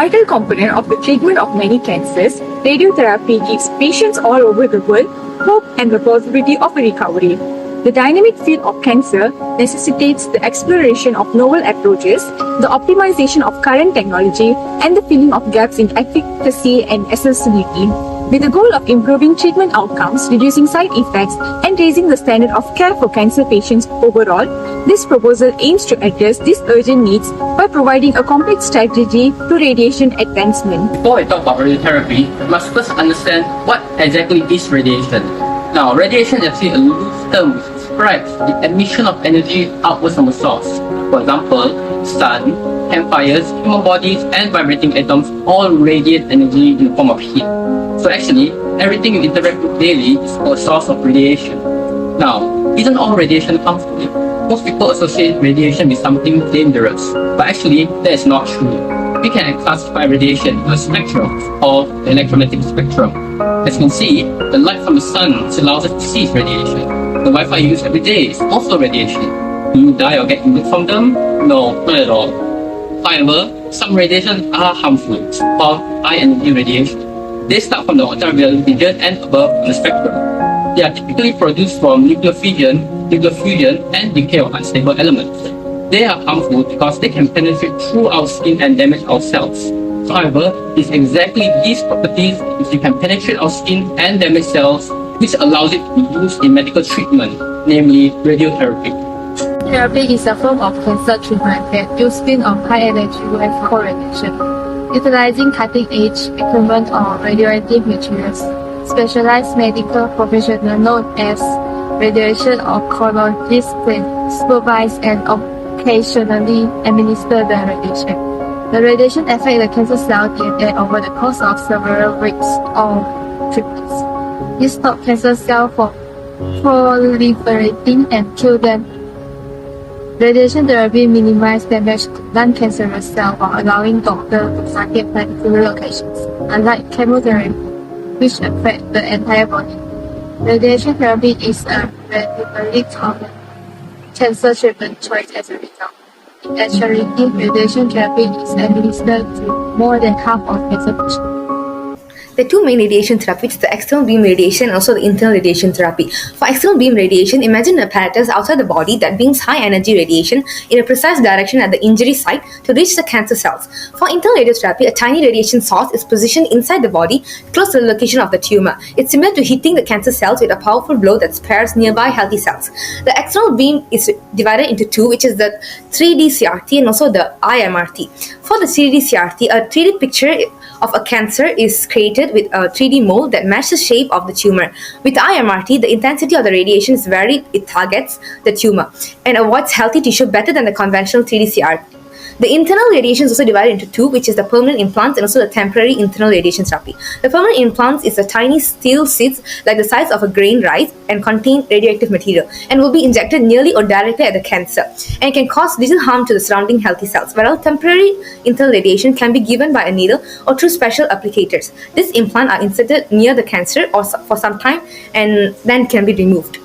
vital component of the treatment of many cancers, radiotherapy gives patients all over the world hope and the possibility of a recovery. The dynamic field of cancer necessitates the exploration of novel approaches, the optimization of current technology, and the filling of gaps in efficacy and accessibility. With the goal of improving treatment outcomes, reducing side effects, and raising the standard of care for cancer patients overall, this proposal aims to address these urgent needs by providing a complete strategy to radiation advancement. Before we talk about radiotherapy, we must first understand what exactly is radiation. Now, radiation is actually a loose term which describes the emission of energy outwards from a source. For example, sun, campfires, human bodies, and vibrating atoms all radiate energy in the form of heat. So actually, everything you interact with daily is a source of radiation. Now, isn't all radiation harmful? Most people associate radiation with something dangerous, but actually, that is not true. We can classify radiation into a spectrum called the electromagnetic spectrum. As you can see, the light from the sun allows us to see radiation. The Wi-Fi you use every day is also radiation. Do you die or get injured from them? No, not at all. However, some radiation are harmful, called high-energy radiation. They start from the ultraviolet region and above on the spectrum. They are typically produced from nuclear fusion, and decay of unstable elements. They are harmful because they can penetrate through our skin and damage our cells. However, it's exactly these properties which can penetrate our skin and damage cells which allows it to be used in medical treatment, namely radiotherapy. Therapy is a form of cancer treatment that uses spin of high-energy wave co-radiation, utilizing cutting-edge equipment or radioactive materials. Specialized medical professionals known as radiation oncologists supervise and occasionally administer the radiation. The radiation affects the cancer cell DNA over the course of several weeks or treatments. This stops cancer cells from proliferating and kill them. Radiation therapy minimizes damage to non-cancerous cells while allowing doctors to target particular locations, unlike chemotherapy, which affects the entire body. Radiation therapy is a relatively common cancer treatment choice as a result. Actually, radiation therapy is administered to more than half of cancer patients. There are two main radiation therapies, the external beam radiation and also the internal radiation therapy. For external beam radiation, imagine an apparatus outside the body that beams high energy radiation in a precise direction at the injury site to reach the cancer cells. For internal radiotherapy, a tiny radiation source is positioned inside the body close to the location of the tumor. It's similar to hitting the cancer cells with a powerful blow that spares nearby healthy cells. The external beam is divided into two, which is the 3D CRT and also the IMRT. For the 3D CRT, a 3D picture of a cancer is created with a 3D mold that matches the shape of the tumor. With IMRT, the intensity of the radiation is varied. It targets the tumor and avoids healthy tissue better than the conventional 3D CRT. The internal radiation is also divided into two, which is the permanent implants and also the temporary internal radiation therapy. The permanent implants is a tiny steel seeds like the size of a grain rice and contain radioactive material and will be injected nearly or directly at the cancer and can cause little harm to the surrounding healthy cells, whereas temporary internal radiation can be given by a needle or through special applicators. These implants are inserted near the cancer or for some time and then can be removed.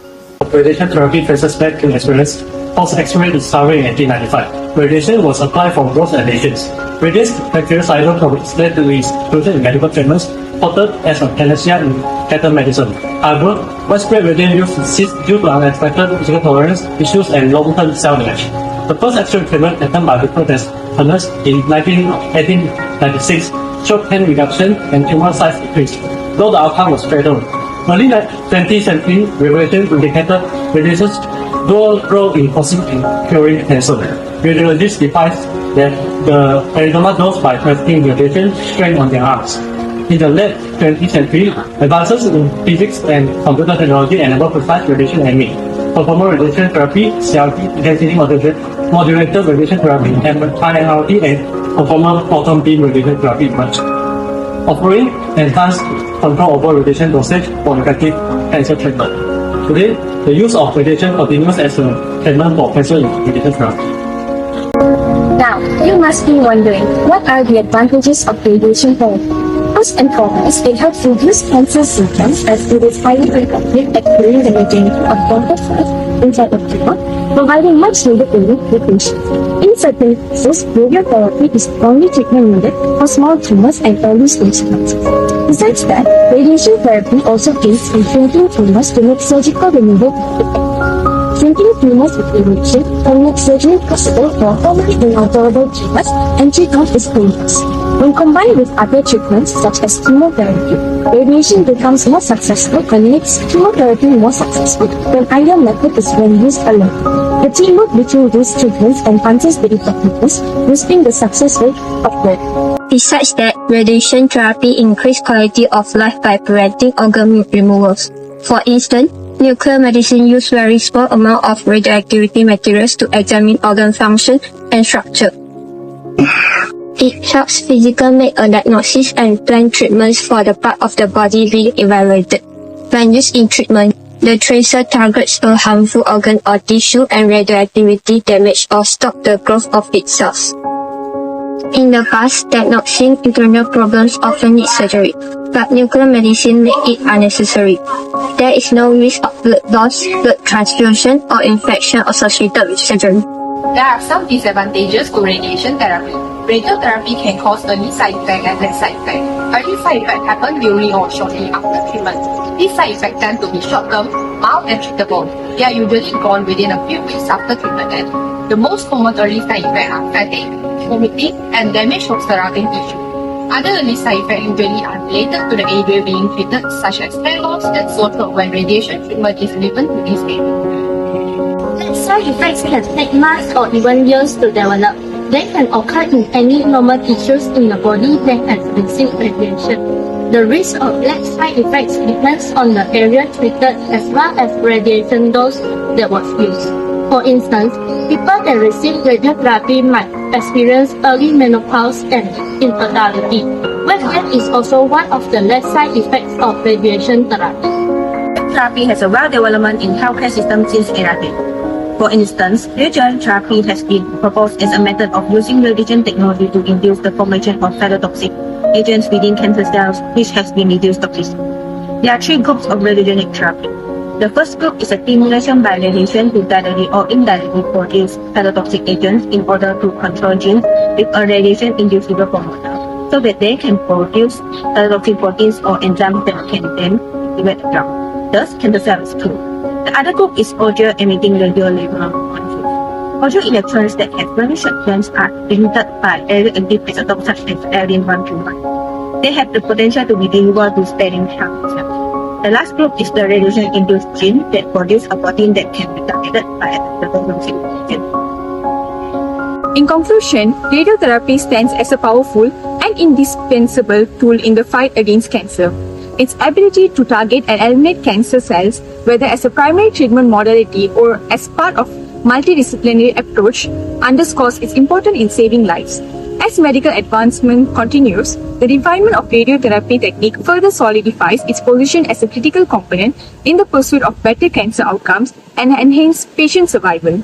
Radiation therapy traces back to experience post-X-ray discovery in 1895. Radiation was applied for growth and lesions. Radiation bactericidal products led to its inclusion in medical treatments, touted as a panacea in cattle medicine. However, widespread radiation use ceased due to unexpected physical tolerance issues and long-term cell damage. The first X-ray treatment attempted by Victor Turners in 1896 showed pain reduction and tumor size decrease, though the outcome was fatal. Early 20th century revelation indicated radiation's dual role in causing and curing cancer. Radiologists defined that the melanoma dose by transmitting radiation strength on their arms. In the late 20th century, advances in physics and computer technology enabled precise radiation aiming. Conformal radiation therapy, CRT, intensity modulated radiation therapy, and INRT and conformal photon beam radiation therapy emerged, offering enhanced control over radiation dosage for effective cancer treatment. Today, the use of radiation continues as a treatment for cancer in radiation therapy. Now, you must be wondering, what are the advantages of radiation therapy? First and foremost, it helps reduce cancer symptoms as it is highly effective at curing the majority of cancer cells inside the tumor, providing much needed relief to patients. In In certain cases, radiotherapy is the only treatment needed for small tumors and early stage cancers. Besides that, radiation therapy also aids in shrinking tumors to make surgical removal effective. Shrinking tumors with radiation can make surgery possible for formerly inalterable tumors and treat out its painless. When combined with other treatments such as chemotherapy, radiation becomes more successful and makes chemotherapy more successful when either method is when used alone. The teamwork between these treatments enhances the effectiveness, boosting the success rate of both. Besides that, radiation therapy increases quality of life by preventing organ removals. For instance, nuclear medicine uses very small amount of radioactivity materials to examine organ function and structure. It helps physicians make a diagnosis and plan treatments for the part of the body being evaluated. When used in treatment, the tracer targets a harmful organ or tissue and radioactivity damage or stop the growth of its cells. In the past, diagnosing internal problems often need surgery, but nuclear medicine makes it unnecessary. There is no risk of blood loss, blood transfusion, or infection associated with surgery. There are some disadvantages to radiation therapy. Radiotherapy can cause early side effects and late side effects. Early side effects happen during or shortly after treatment. These side effects tend to be short-term, mild and treatable. They are usually gone within a few weeks after treatment end. The most common early side effects are fatigue, vomiting, and damage of surrounding tissue. Other early side effects usually are related to the area being treated, such as hair loss and sore throat when radiation treatment is given to this area. Side effects can take months or even years to develop. They can occur in any normal tissues in the body that has received radiation. The risk of late side effects depends on the area treated as well as radiation dose that was used. For instance, people that receive radiotherapy might experience early menopause and infertility. Weight gain is also one of the late side effects of radiation therapy. Therapy has a well-development in healthcare system since era. For instance, radiotherapy has been proposed as a method of using radiation technology to induce the formation of cytotoxic agents within cancer cells, which has been reduced toxicity. There are three groups of radiogenic therapy. The first group is a stimulation by radiation to directly or indirectly produce cytotoxic agents in order to control genes with a radiation-induced liver promoter, so that they can produce cytotoxic proteins or enzymes that can then activate the drug. Thus, cancer cells killed. The other group is audio-emitting radiolabeled molecules. Audio electrons that have very short bands are emitted by radioactive isotopes such as Radium-131. They have the potential to be delivered to sparing healthy cells. The last group is the radiation-induced gene that produce a protein that can be targeted by a cytotoxic agent. In conclusion, radiotherapy stands as a powerful and indispensable tool in the fight against cancer. Its ability to target and eliminate cancer cells, whether as a primary treatment modality or as part of multidisciplinary approach, underscores its importance in saving lives. As medical advancement continues, the refinement of radiotherapy technique further solidifies its position as a critical component in the pursuit of better cancer outcomes and enhanced patient survival.